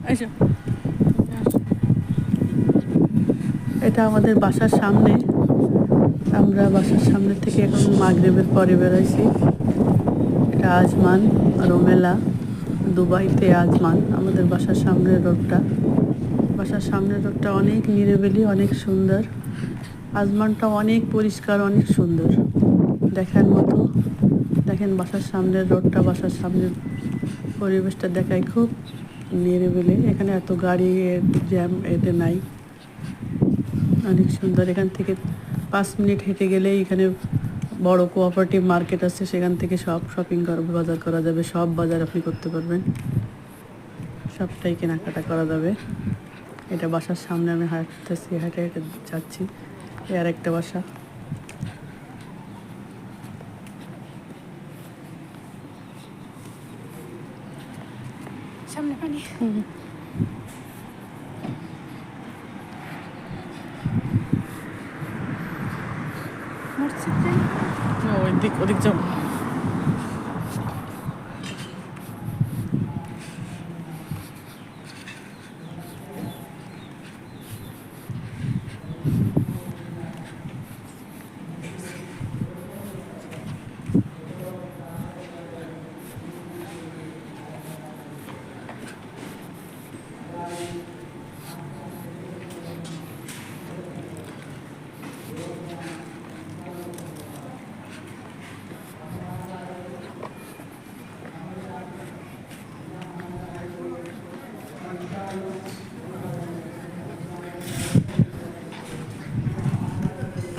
আচ্ছা, এটা আমাদের বাসার সামনে। আমরা বাসার সামনে থেকে এখন মাগরিবের পরে বেরোইছি। এটা আজমান রোমেলা, দুবাইতে আজমান আমাদের বাসার সামনের রোডটা। বাসার সামনের রোডটা অনেক নিরিবিলি, অনেক সুন্দর। আজমানটা অনেক পরিষ্কার, অনেক সুন্দর দেখার মতো। দেখেন বাসার সামনের রোডটা, বাসার সামনের পরিবেশটা দেখায় খুব নিরিবিলি। এখানে এত গাড়ি জ্যাম এতে নাই, অনেক সুন্দর। এখান থেকে 5 মিনিট হেঁটে গেলেই এখানে বড় কোঅপারেটিভ মার্কেট আছে, সেখান থেকে সব শপিং করা, বাজার করা যাবে। সব বাজার আপনি করতে পারবেন, সবটাই কেনাকাটা করা যাবে। এটা বাসার সামনে আমি হাঁটতেছি, হেঁটে হেঁটে যাচ্ছি। আর একটা বাসা। সামনে পানি। মসজিদ ওদিক যাও।